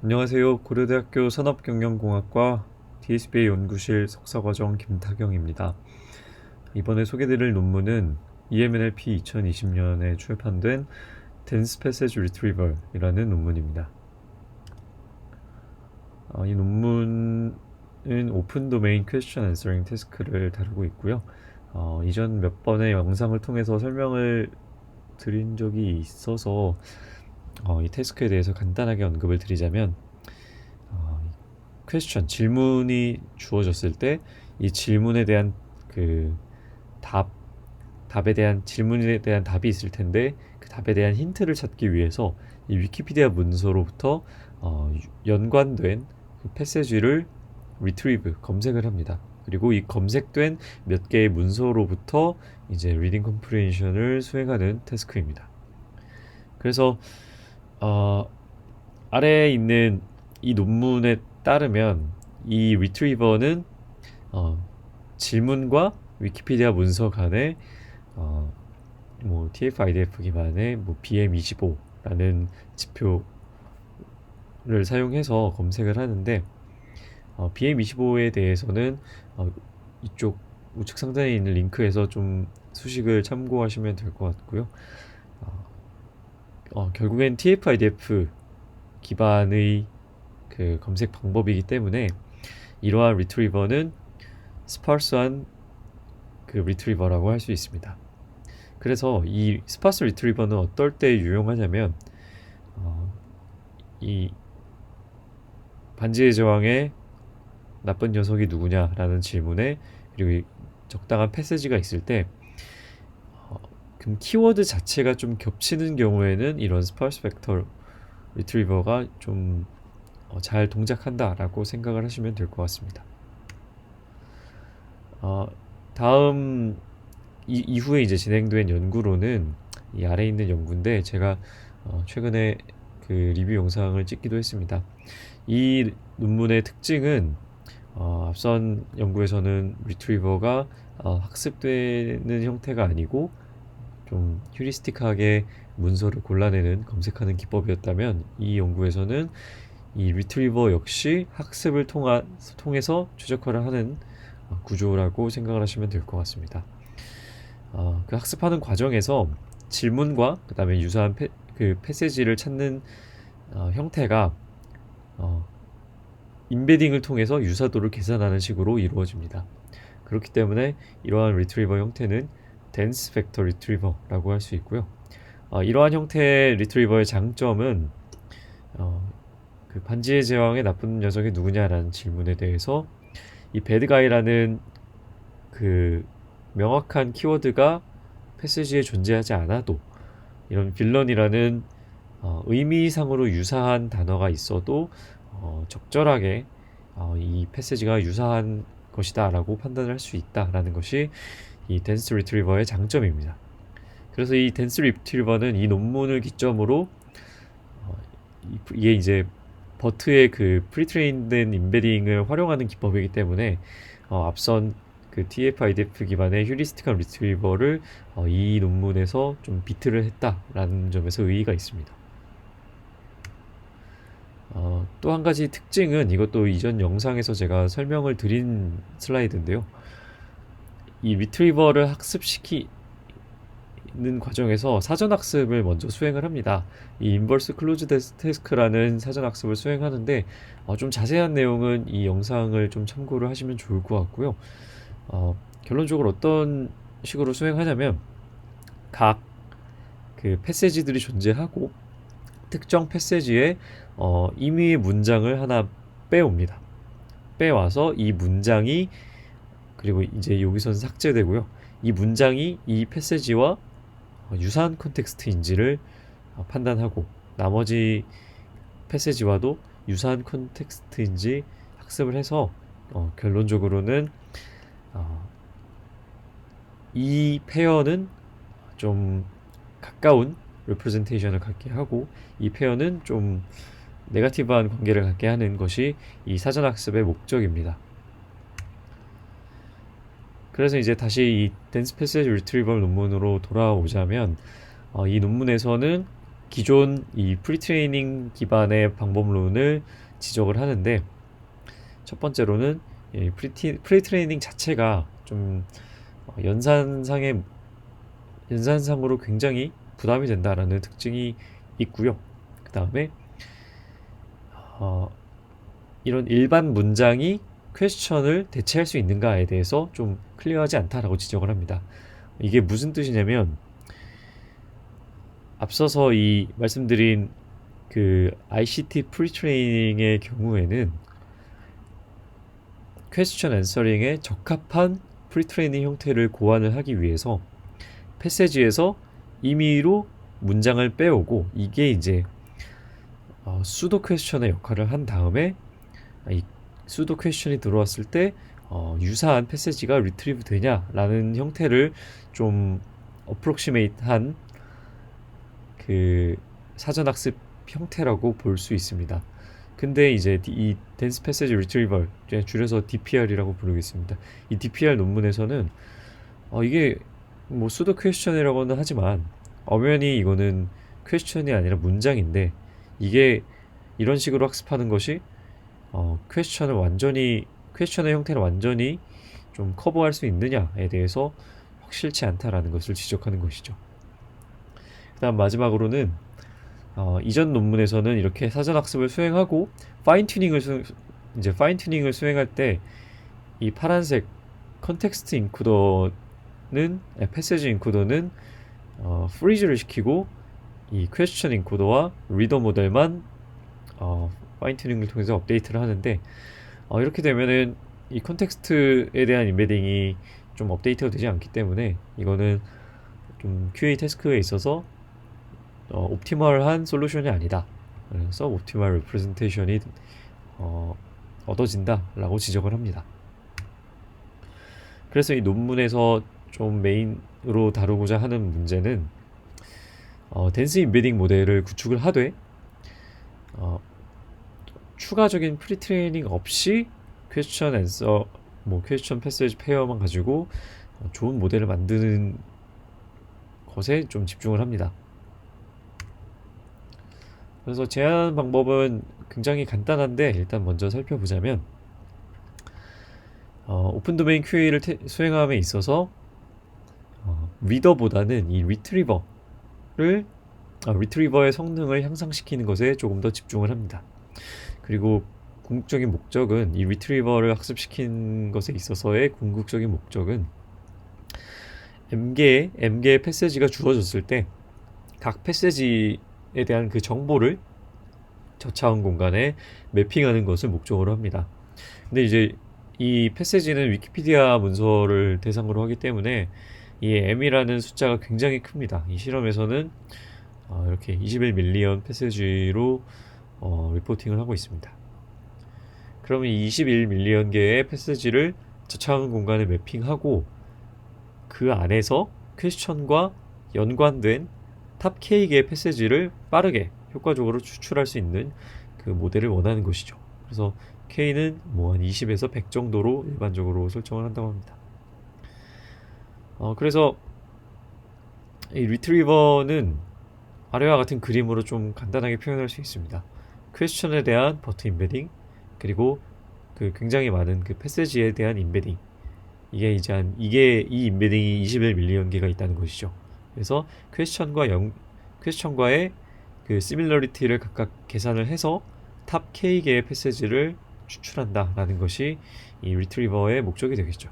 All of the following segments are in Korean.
안녕하세요. 고려대학교 산업경영공학과 DSBA 연구실 석사과정 김타경입니다. 이번에 소개드릴 논문은 EMNLP 2020년에 출판된 Dense Passage Retrieval이라는 논문입니다. 이 논문은 오픈 도메인 퀘스천 앤서링 태스크를 다루고 있고요. 이전 몇 번의 영상을 통해서 설명을 드린 적이 있어서 이 태스크에 대해서 간단하게 언급을 드리자면 퀘스천 질문이 주어졌을 때 이 질문에 대한 그 답, 답에 대한 질문에 대한 답이 있을 텐데 그 답에 대한 힌트를 찾기 위해서 이 위키피디아 문서로부터 연관된 그 패세지를 retrieve 검색을 합니다. 그리고 이 검색된 몇 개의 문서로부터 이제 리딩 컴프레hension을 수행하는 태스크입니다. 그래서 어, 아래에 있는 이 논문에 따르면 이 리트리버는 질문과 위키피디아 문서 간의 어, TF-IDF 기반의 BM25라는 지표를 사용해서 검색을 하는데 BM25에 대해서는 이쪽 우측 상단에 있는 링크에서 좀 수식을 참고하시면 될 것 같고요. 결국엔 TF-IDF 기반의 그 검색 방법이기 때문에 이러한 리트리버는 스파르스한 그 리트리버라고 할 수 있습니다. 그래서 이 스파스 리트리버는 어떨 때 유용하냐면 이 반지의 제왕의 나쁜 녀석이 누구냐라는 질문에 그리고 적당한 패세지가 있을 때 그럼 키워드 자체가 좀 겹치는 경우에는 이런 스파스 벡터 리트리버가 좀 잘 동작한다라고 생각을 하시면 될 것 같습니다. 다음 이후에 이제 진행된 연구로는 이 아래에 있는 연구인데 제가 최근에 그 리뷰 영상을 찍기도 했습니다. 이 논문의 특징은 앞선 연구에서는 리트리버가 학습되는 형태가 아니고 좀 휴리스틱하게 문서를 골라내는 검색하는 기법이었다면 이 연구에서는 이 리트리버 역시 학습을 통해서 최적화를 하는 구조라고 생각을 하시면 될 것 같습니다. 그 학습하는 과정에서 질문과 그 다음에 유사한 그 패세지를 찾는 형태가 인베딩을 통해서 유사도를 계산하는 식으로 이루어집니다. 그렇기 때문에 이러한 리트리버 형태는 dense vector retriever라고 할 수 있고요. 이러한 형태의 리트리버의 장점은 그 반지의 제왕의 나쁜 녀석이 누구냐라는 질문에 대해서 이 배드가이라는 그 명확한 키워드가 패시지에 존재하지 않아도 이런 빌런이라는 의미상으로 유사한 단어가 있어도 적절하게 이 패시지가 유사한 것이다 라고 판단을 할 수 있다라는 것이 이 댄스 리트리버의 장점입니다. 그래서 이 댄스 리트리버는 이 논문을 기점으로 이게 이제 버트의 그 프리트레인된 인베딩을 활용하는 기법이기 때문에 앞선 그 TF-IDF 기반의 휴리스틱한 리트리버를 이 논문에서 좀 비트를 했다라는 점에서 의의가 있습니다. 또 한 가지 특징은 이것도 이전 영상에서 제가 설명을 드린 슬라이드인데요. 이 리트리버를 학습시키는 과정에서 사전학습을 먼저 수행을 합니다. 이 인버스 클로즈 태스크라는 사전학습을 수행하는데 좀 자세한 내용은 이 영상을 좀 참고를 하시면 좋을 것 같고요. 결론적으로 어떤 식으로 수행하냐면 각 그 패세지들이 존재하고 특정 패세지에 임의의 문장을 하나 빼옵니다. 빼와서 이 문장이 그리고 이제 여기서는 삭제되고요. 이 문장이 이 패세지와 유사한 컨텍스트인지를 판단하고 나머지 패세지와도 유사한 컨텍스트인지 학습을 해서 결론적으로는 이 페어는 좀 가까운 representation을 갖게 하고 이 페어는 좀 네거티브한 관계를 갖게 하는 것이 이 사전학습의 목적입니다. 그래서 이제 다시 이 댄스 패시지 리트리버 논문으로 돌아오자면 이 논문에서는 기존 이 프리트레이닝 기반의 방법론을 지적을 하는데, 첫 번째로는 이 프리트레이닝 자체가 좀 연산상으로 굉장히 부담이 된다라는 특징이 있고요. 그 다음에 이런 일반 문장이 퀘스천을 대체할 수 있는가에 대해서 좀 클리어하지 않다라고 지적을 합니다. 이게 무슨 뜻이냐면, 앞서서 이 말씀드린 그 ICT 프리트레이닝의 경우에는 퀘스천 앤서링에 적합한 프리트레이닝 형태를 고안을 하기 위해서 패세지에서 임의로 문장을 빼오고, 이게 이제 수도 퀘스천의 역할을 한 다음에 이 수도 퀘스천이 들어왔을 때 유사한 패세지가 리트리브 되냐라는 형태를 좀 어프록시메이트한 그 사전학습 형태라고 볼 수 있습니다. 근데 이제 이 덴스 패세지 리트리버, 줄여서 DPR이라고 부르겠습니다. 이 DPR 논문에서는 이게 뭐 수도 퀘스천이라고는 하지만 엄연히 이거는 퀘스천이 아니라 문장인데, 이게 이런 식으로 학습하는 것이 퀘스천의 형태를 완전히 좀 커버할 수 있느냐에 대해서 확실치 않다라는 것을 지적하는 것이죠. 그 다음 마지막으로는 이전 논문에서는 이렇게 사전학습을 수행하고 이제 파인 튜닝을 수행할 때 이 파란색 컨텍스트 인코더는 패세지 인코더는 프리즈를 시키고, 이 퀘스천 인코더와 리더 모델만 파인 튜닝을 통해서 업데이트를 하는데, 이렇게 되면은 이 컨텍스트에 대한 임베딩이 좀 업데이트가 되지 않기 때문에 이거는 좀 QA 태스크에 있어서 옵티멀한 솔루션이 아니다. 그래서 옵티멀 리프레젠테이션이 얻어진다 라고 지적을 합니다. 그래서 이 논문에서 좀 메인으로 다루고자 하는 문제는 덴스 임베딩 모델을 구축을 하되 추가적인 프리트레이닝 없이 퀘스천 앤서, 퀘스천 패세지 페어만 가지고 좋은 모델을 만드는 것에 좀 집중을 합니다. 그래서 제안 방법은 굉장히 간단한데, 일단 먼저 살펴보자면 오픈 도메인 QA를 수행함에 있어서 리더보다는 이 리트리버의 성능을 향상시키는 것에 조금 더 집중을 합니다. 그리고 궁극적인 목적은, 이 리트리버를 학습시킨 것에 있어서의 궁극적인 목적은 M개의 패세지가 주어졌을 때 각 패세지에 대한 그 정보를 저차원 공간에 매핑하는 것을 목적으로 합니다. 근데 이제 이 패세지는 위키피디아 문서를 대상으로 하기 때문에 이 M이라는 숫자가 굉장히 큽니다. 이 실험에서는 이렇게 21밀리언 패세지로 리포팅을 하고 있습니다. 그러면 이 21밀리언 개의 패세지를 저차원 공간에 매핑하고, 그 안에서 퀘스천과 연관된 탑 K개의 패세지를 빠르게 효과적으로 추출할 수 있는 그 모델을 원하는 것이죠. 그래서 K는 한 20에서 100 정도로 일반적으로 설정을 한다고 합니다. 그래서 이 리트리버는 아래와 같은 그림으로 좀 간단하게 표현할 수 있습니다. 퀘스천에 대한 버트 임베딩, 그리고 그 굉장히 많은 그 패세지에 대한 임베딩, 이게 이제 이 임베딩이 21밀리언 개가 있다는 것이죠. 그래서 퀘스천과의 그 시밀러리티를 각각 계산을 해서 탑 K개의 패세지를 추출한다라는 것이 이 리트리버의 목적이 되겠죠.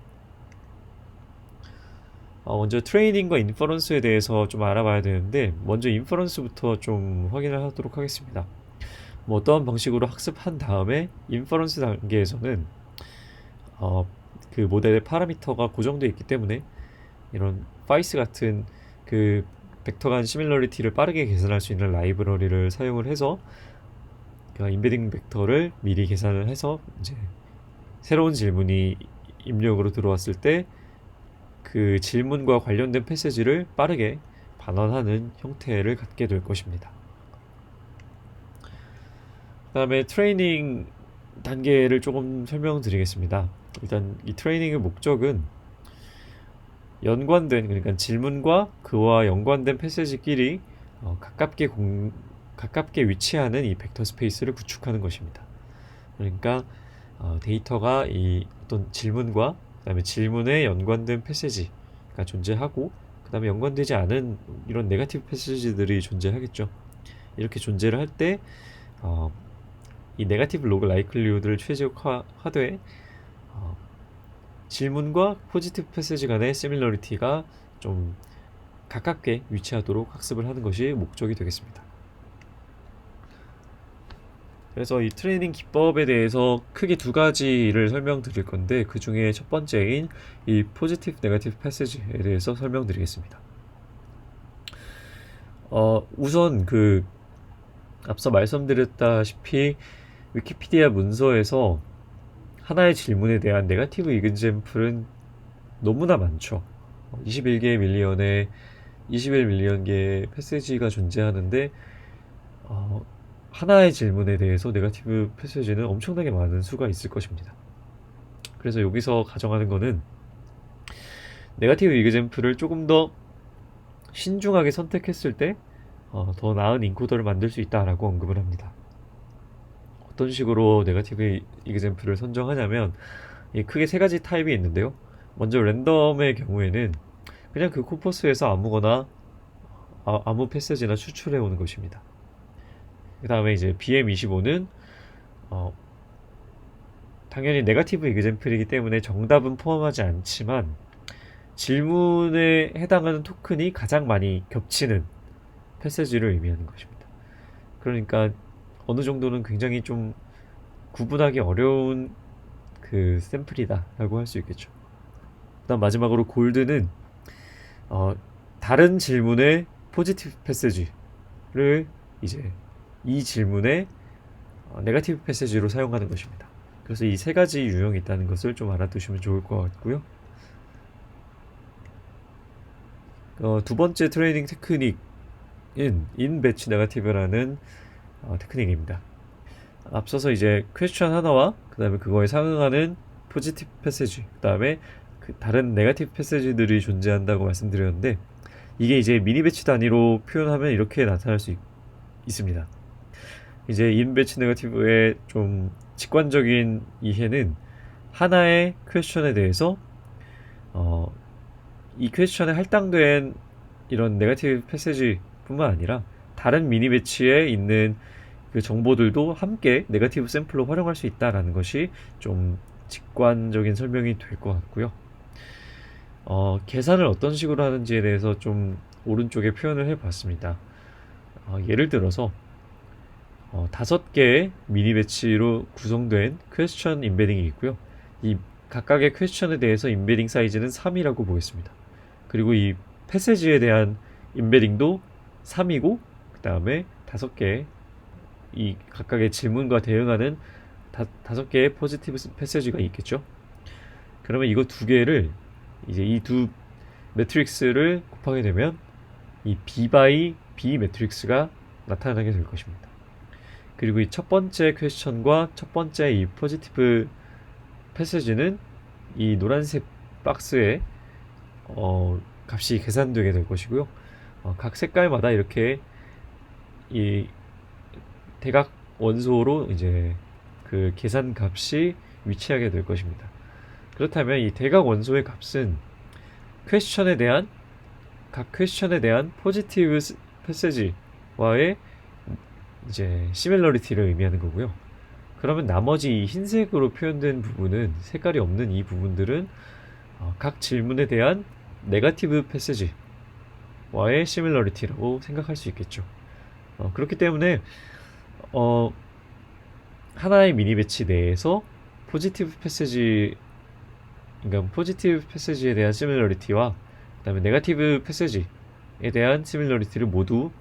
먼저 트레이닝과 인퍼런스에 대해서 좀 알아봐야 되는데, 먼저 인퍼런스부터 좀 확인을 하도록 하겠습니다. 어떠한 방식으로 학습한 다음에 인퍼런스 단계에서는 그 모델의 파라미터가 고정되어 있기 때문에 이런 파이스 같은 그 벡터 간 시밀러리티를 빠르게 계산할 수 있는 라이브러리를 사용을 해서 그 임베딩 벡터를 미리 계산을 해서 이제 새로운 질문이 입력으로 들어왔을 때 그 질문과 관련된 패세지를 빠르게 반환하는 형태를 갖게 될 것입니다. 그 다음에 트레이닝 단계를 조금 설명드리겠습니다. 일단 이 트레이닝의 목적은 그러니까 질문과 그와 연관된 패세지끼리 가깝게 위치하는 이 벡터 스페이스를 구축하는 것입니다. 그러니까 데이터가 이 어떤 질문과 그다음에 질문에 연관된 패시지가 존재하고 그다음에 연관되지 않은 이런 네거티브 패시지들이 존재하겠죠. 이렇게 존재를 할 때 이 네거티브 로그 라이클리후드를 최적화하되 질문과 포지티브 패시지 간의 시밀러리티가 좀 가깝게 위치하도록 학습을 하는 것이 목적이 되겠습니다. 그래서 이 트레이닝 기법에 대해서 크게 두 가지를 설명드릴 건데 그 중에 첫 번째인 이 포지티브 네거티브 패시지에 대해서 설명드리겠습니다. 우선 앞서 말씀드렸다시피 위키피디아 문서에서 하나의 질문에 대한 네거티브 이그잼플은 너무나 많죠. 21 밀리언 개의 패시지가 존재하는데 하나의 질문에 대해서 네거티브 패시지는 엄청나게 많은 수가 있을 것입니다. 그래서 여기서 가정하는 거는 네거티브 이그잼플을 조금 더 신중하게 선택했을 때 더 나은 인코더를 만들 수 있다라고 언급을 합니다. 어떤 식으로 네거티브 이그잼플을 선정하냐면 크게 세 가지 타입이 있는데요. 먼저 랜덤의 경우에는 그냥 그 코퍼스에서 아무 패시지나 추출해 오는 것입니다. 그 다음에 이제 BM25는 당연히 네거티브 이그잼플이기 때문에 정답은 포함하지 않지만 질문에 해당하는 토큰이 가장 많이 겹치는 패시지를 의미하는 것입니다. 그러니까 어느 정도는 굉장히 좀 구분하기 어려운 그 샘플이다 라고 할 수 있겠죠. 그 다음 마지막으로 골드는 다른 질문의 포지티브 패시지를 이제 이 질문의 네거티브 패시지로 사용하는 것입니다. 그래서 이 세 가지 유형이 있다는 것을 좀 알아두시면 좋을 것 같고요. 두 번째 트레이닝 테크닉은 인배치 네거티브라는 테크닉입니다. 앞서서 이제 퀘스천 하나와 그 다음에 그거에 상응하는 포지티브 패시지, 그 다음에 다른 네거티브 패시지들이 존재한다고 말씀드렸는데 이게 이제 미니 배치 단위로 표현하면 이렇게 나타날 수 있습니다. 이제 인배치 네거티브의 좀 직관적인 이해는 하나의 퀘스천에 대해서 이 퀘스천에 할당된 이런 네거티브 패시지 뿐만 아니라 다른 미니 배치에 있는 그 정보들도 함께 네거티브 샘플로 활용할 수 있다라는 것이 좀 직관적인 설명이 될 것 같고요. 계산을 어떤 식으로 하는지에 대해서 좀 오른쪽에 표현을 해봤습니다. 예를 들어서 5개의 미니 배치로 구성된 퀘스천 인베딩이 있고요. 이 각각의 퀘스천에 대해서 인베딩 사이즈는 3이라고 보겠습니다. 그리고 이 패시지에 대한 인베딩도 3이고 그 다음에 5개의 이 각각의 질문과 대응하는 5개의 포지티브 패시지가 있겠죠. 그러면 이거 두 개를 이제 이 두 매트릭스를 곱하게 되면 이 B by B 매트릭스가 나타나게 될 것입니다. 그리고 이 첫 번째 퀘스천과 첫 번째 이 포지티브 패시지는 이 노란색 박스에 값이 계산되게 될 것이고요. 각 색깔마다 이렇게 이 대각 원소로 이제 그 계산 값이 위치하게 될 것입니다. 그렇다면 이 대각 원소의 값은 각 퀘스천에 대한 포지티브 패시지와의 이제 시밀러리티를 의미하는 거고요. 그러면 나머지 이 흰색으로 표현된 부분은 색깔이 없는 이 부분들은 각 질문에 대한 네거티브 패시지와의 시밀러리티라고 생각할 수 있겠죠. 그렇기 때문에 하나의 미니 배치 내에서 포지티브 패시지에 대한 시밀러리티와 그다음에 네거티브 패시지에 대한 시밀러리티를 모두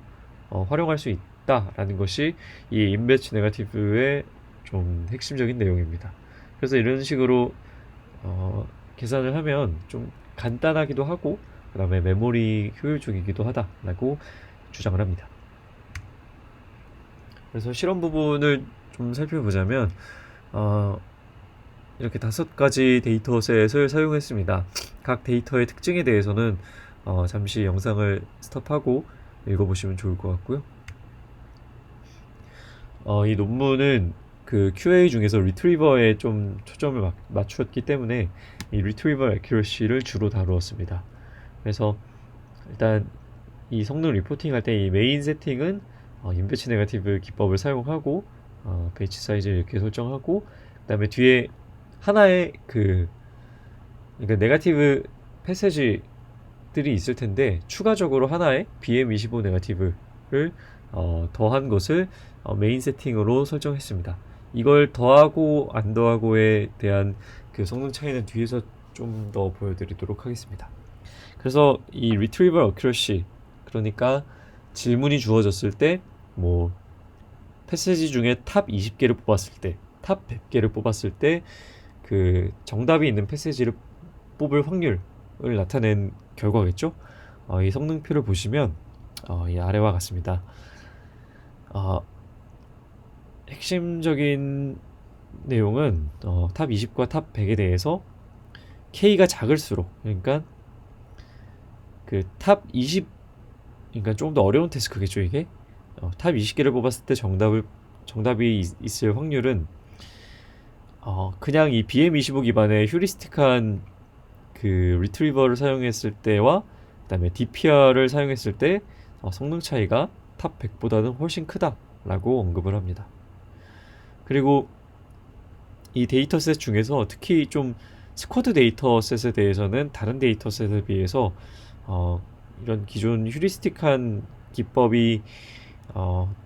활용할 수 있다라는 것이 이 인배치 네거티브의 좀 핵심적인 내용입니다. 그래서 이런 식으로 계산을 하면 좀 간단하기도 하고 그 다음에 메모리 효율적이기도 하다라고 주장을 합니다. 그래서 실험 부분을 좀 살펴보자면 이렇게 5가지 데이터셋을 사용했습니다. 각 데이터의 특징에 대해서는 잠시 영상을 스톱하고 읽어보시면 좋을 것 같고요. 이 논문은 그 QA 중에서 리트리버에 좀 초점을 맞추었기 때문에 이 리트리버 애큐러시를 주로 다루었습니다. 그래서 일단 이 성능 리포팅 할 때 이 메인 세팅은 인배치 네거티브 기법을 사용하고 배치 사이즈 이렇게 설정하고, 그 다음에 뒤에 하나의 그러니까 네거티브 패세지들이 있을 텐데 추가적으로 하나의 BM25 네거티브를 더한 것을 메인 세팅으로 설정했습니다. 이걸 더하고 안 더하고에 대한 그 성능 차이는 뒤에서 좀 더 보여드리도록 하겠습니다. 그래서 이 retrieval accuracy, 그러니까 질문이 주어졌을 때 뭐 패세지 중에 탑 20개를 뽑았을 때, 탑 100개를 뽑았을 때 그 정답이 있는 패세지를 뽑을 확률을 나타낸 결과겠죠. 이 성능표를 보시면 이 아래와 같습니다. 핵심적인 내용은 탑 20과 탑 100에 대해서 K가 작을수록, 그러니까 그 탑 20, 그러니까 좀 더 어려운 태스크겠죠 이게. 탑 20개를 뽑았을 때 정답이 있을 확률은 그냥 이 BM25 기반의 휴리스틱한 그 리트리버를 사용했을 때와 그다음에 DPR을 사용했을 때 성능 차이가 탑 100보다는 훨씬 크다라고 언급을 합니다. 그리고 이 데이터셋 중에서 특히 좀 스쿼드 데이터셋에 대해서는 다른 데이터셋에 비해서 이런 기존 휴리스틱한 기법이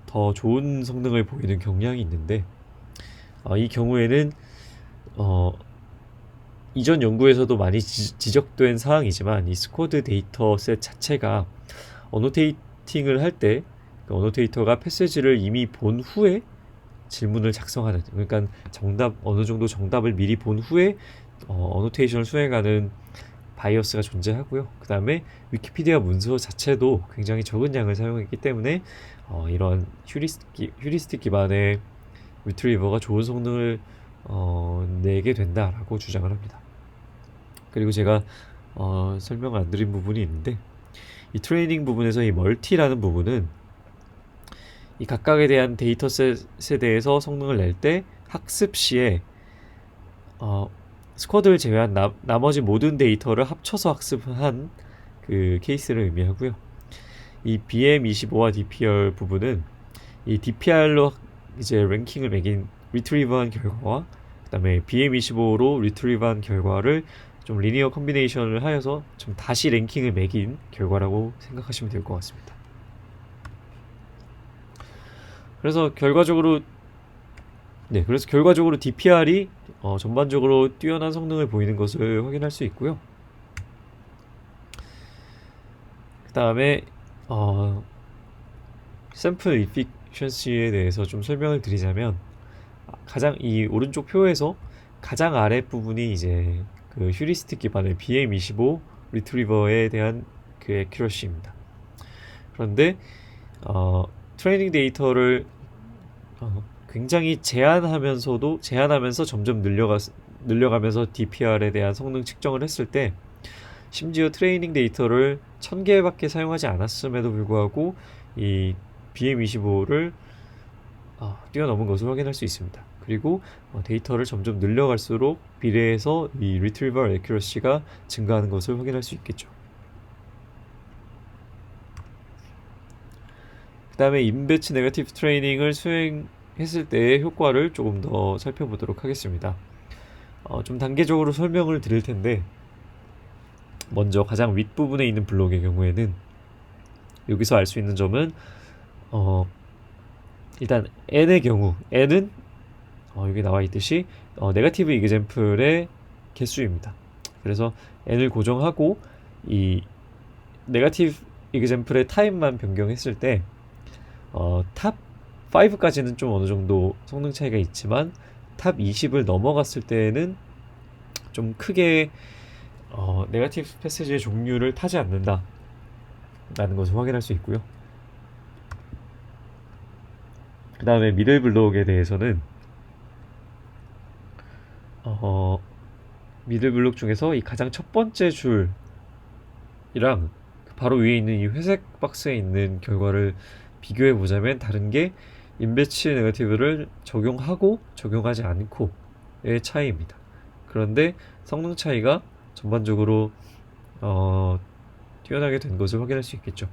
더 좋은 성능을 보이는 경향이 있는데, 이 경우에는 이전 연구에서도 많이 지적된 사항이지만 이 스쿼드 데이터셋 자체가 어노테이팅을 할 때 그 어노테이터가 패세지를 이미 본 후에 질문을 작성하는, 그러니까 어느 정도 정답을 미리 본 후에 어노테이션을 수행하는 바이어스가 존재하고요. 그 다음에 위키피디아 문서 자체도 굉장히 적은 양을 사용했기 때문에 이런 휴리스틱 기반의 리트리버가 좋은 성능을 내게 된다라고 주장을 합니다. 그리고 제가 설명을 안 드린 부분이 있는데, 이 트레이닝 부분에서 이 멀티라는 부분은 이 각각에 대한 데이터셋에 대해서 성능을 낼 때 학습 시에 스쿼드를 제외한 나머지 모든 데이터를 합쳐서 학습한 그 케이스를 의미하고요. 이 BM25와 DPR 부분은 이 DPR로 이제 랭킹을 매긴 리트리버한 결과와 그다음에 BM25로 리트리버한 결과를 좀 리니어 컴비네이션을 하여서 좀 다시 랭킹을 매긴 결과라고 생각하시면 될 것 같습니다. 그래서 결과적으로 DPR이 전반적으로 뛰어난 성능을 보이는 것을 확인할 수 있고요. 그 다음에 샘플 이피션시에 대해서 좀 설명을 드리자면, 가장 이 오른쪽 표에서 가장 아래 부분이 이제 그 휴리스틱 기반의 BM25 리트리버에 대한 그 애큐러시입니다. 그런데 트레이닝 데이터를 굉장히 제한하면서 점점 늘려가면서 DPR에 대한 성능 측정을 했을 때, 심지어 트레이닝 데이터를 1000개밖에 사용하지 않았음에도 불구하고 이 BM25를 뛰어넘은 것을 확인할 수 있습니다. 그리고 데이터를 점점 늘려갈수록 비례해서 이 Retrieval Accuracy가 증가하는 것을 확인할 수 있겠죠. 그 다음에 인배치 네거티브 트레이닝을 수행했을 때의 효과를 조금 더 살펴보도록 하겠습니다. 좀 단계적으로 설명을 드릴 텐데, 먼저 가장 윗부분에 있는 블록의 경우에는 여기서 알 수 있는 점은 일단 n의 경우, n은 여기 나와 있듯이 네거티브 이그젬플의 개수입니다. 그래서 n을 고정하고 이 네거티브 이그젬플의 타입만 변경했을 때 탑 5까지는 좀 어느 정도 성능 차이가 있지만 탑 20을 넘어갔을 때는 좀 크게 네거티브 패시지의 종류를 타지 않는다 라는 것을 확인할 수 있고요. 그 다음에 미들 블록에 대해서는 미들 블록 중에서 이 가장 첫 번째 줄이랑 바로 위에 있는 이 회색 박스에 있는 결과를 비교해 보자면 다른 게 인배치 네거티브를 적용하고 적용하지 않고의 차이입니다. 그런데 성능 차이가 전반적으로 뛰어나게 된 것을 확인할 수 있겠죠.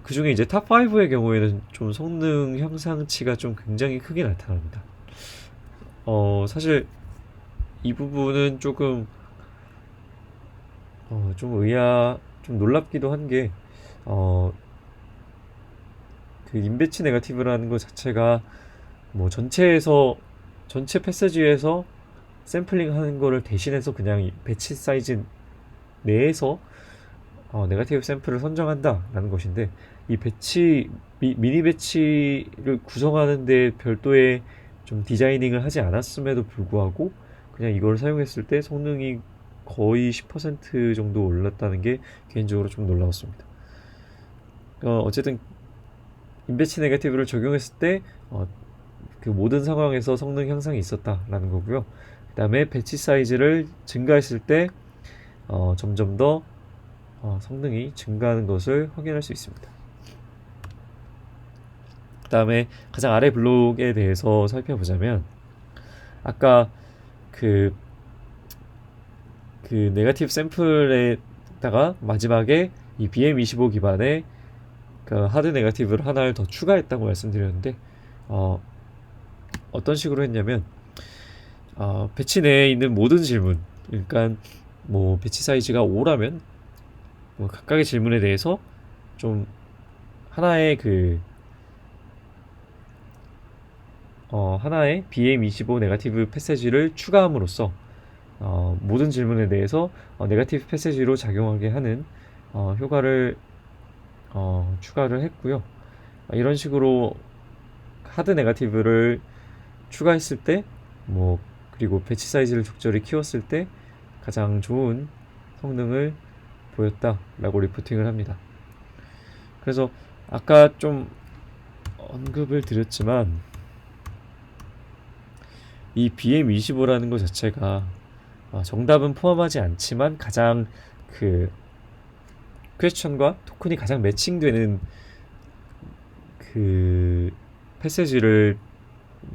그 중에 이제 탑5의 경우에는 좀 성능 향상치가 좀 굉장히 크게 나타납니다. 사실 이 부분은 조금 좀 놀랍기도 한 게, 그 인배치 네거티브라는 것 자체가 뭐 전체 패스지에서 샘플링 하는 거를 대신해서 그냥 이 배치 사이즈 내에서 네거티브 샘플을 선정한다라는 것인데, 이 미니 배치를 구성하는데 별도의 좀 디자이닝을 하지 않았음에도 불구하고 그냥 이걸 사용했을 때 성능이 거의 10% 정도 올랐다는 게 개인적으로 좀 놀라웠습니다. 어쨌든 인배치 네거티브를 적용했을 때 그 모든 상황에서 성능 향상이 있었다라는 거고요. 그 다음에 배치 사이즈를 증가했을 때 점점 더 성능이 증가하는 것을 확인할 수 있습니다. 그 다음에 가장 아래 블록에 대해서 살펴보자면, 아까 그 네거티브 샘플에다가 마지막에 이 BM25 기반의 그 하드 네거티브를 하나를 더 추가했다고 말씀드렸는데, 어떤 식으로 했냐면, 배치 내에 있는 모든 질문, 그러니까 뭐 배치 사이즈가 5라면 뭐 각각의 질문에 대해서 좀 하나의 하나의 BM25 네거티브 패세지를 추가함으로써 모든 질문에 대해서 네거티브 패세지로 작용하게 하는 효과를 추가를 했고요. 이런 식으로 하드 네거티브를 추가했을 때, 뭐 그리고 배치 사이즈를 적절히 키웠을 때 가장 좋은 성능을 보였다라고 리포팅을 합니다. 그래서 아까 좀 언급을 드렸지만, 이 BM25라는 것 자체가 정답은 포함하지 않지만 가장 그 퀘스천과 토큰이 가장 매칭되는 그 패세지를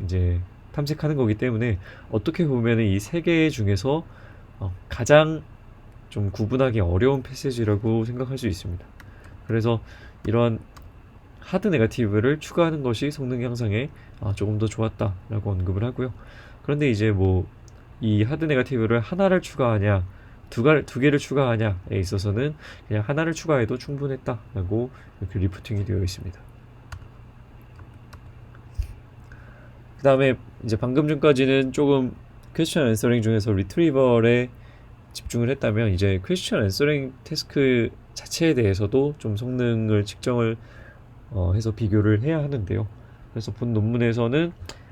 이제 탐색하는 거기 때문에, 어떻게 보면 이 세 개 중에서 가장 좀 구분하기 어려운 패세지라고 생각할 수 있습니다. 그래서 이런 하드 네거티브를 추가하는 것이 성능 향상에 조금 더 좋았다라고 언급을 하고요. 그런데 이제 뭐 이 하드 네거티브를 하나를 추가하냐 두 개를 추가하냐에 있어서는 그냥 하나를 추가해도 충분했다라고 이렇게 리포팅이 되어 있습니다. 그 다음에 이제 방금 전까지는 조금 퀘스천 앤서링 중에서 리트리버에 집중을 했다면, 이제 퀘스천 앤서링 태스크 자체에 대해서도 좀 성능을 측정을 해서 비교를 해야 하는데요. 그래서 본 논문에서는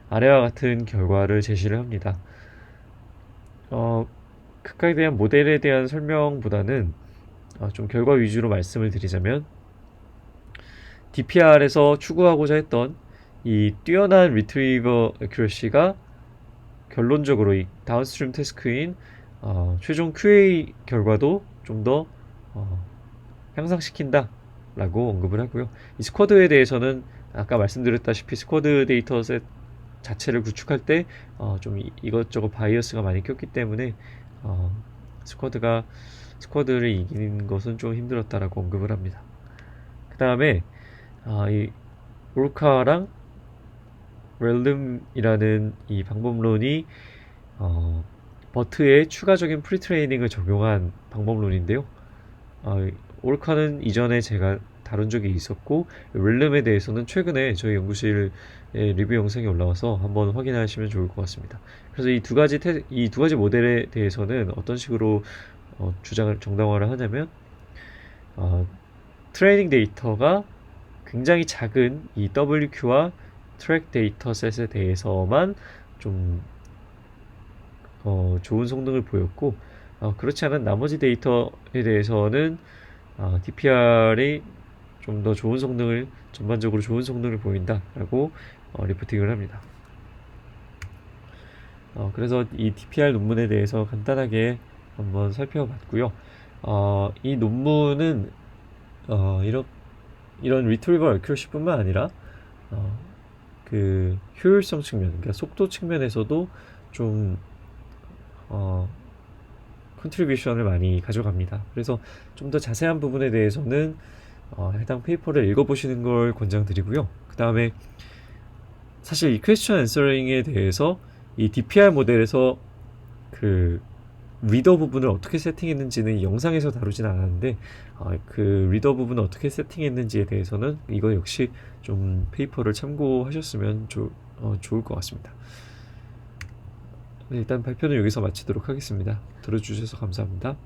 아래와 같은 결과를 제시를 합니다. 극각에 대한 모델에 대한 설명보다는 좀 결과 위주로 말씀을 드리자면, DPR에서 추구하고자 했던 이 뛰어난 리트리버 애큐러시가 결론적으로 이 다운스트림 태스크인 최종 QA 결과도 좀 더 향상시킨다 라고 언급을 하고요. 이 스쿼드에 대해서는 아까 말씀드렸다시피 스쿼드 데이터셋 자체를 구축할 때 좀 이것저것 바이어스가 많이 꼈기 때문에 스쿼드를 이기는 것은 좀 힘들었다라고 언급을 합니다. 그 다음에 이 오르카랑 렐름이라는 이 방법론이 버트에 추가적인 프리트레이닝을 적용한 방법론인데요. 오르카는 이전에 제가 다룬 적이 있었고, 렐름에 대해서는 최근에 저희 연구실에 리뷰 영상이 올라와서 한번 확인하시면 좋을 것 같습니다. 그래서 이 두 가지 모델에 대해서는 어떤 식으로 주장을 정당화를 하냐면, 트레이닝 데이터가 굉장히 작은 이 WQ와 트랙 데이터셋에 대해서만 좀 좋은 성능을 보였고, 그렇지 않은 나머지 데이터에 대해서는 DPR이 좀 더 전반적으로 좋은 성능을 보인다라고 리포팅을 합니다. 그래서 이 DPR 논문에 대해서 간단하게 한번 살펴봤고요. 이 논문은 어, 이런 이런 리트리버 어큐러시뿐만 아니라 어, 그 효율성 측면, 그러니까 속도 측면에서도 좀 어, 컨트리뷰션을 많이 가져갑니다. 그래서 좀 더 자세한 부분에 대해서는 해당 페이퍼를 읽어보시는 걸 권장드리고요. 그 다음에 사실 이 퀘스천 앤서링에 대해서 이 DPR 모델에서 그 리더 부분을 어떻게 세팅했는지는 이 영상에서 다루진 않았는데 그 리더 부분을 어떻게 세팅했는지에 대해서는 이거 역시 좀 페이퍼를 참고하셨으면 좋을 것 같습니다. 네, 일단 발표는 여기서 마치도록 하겠습니다. 들어주셔서 감사합니다.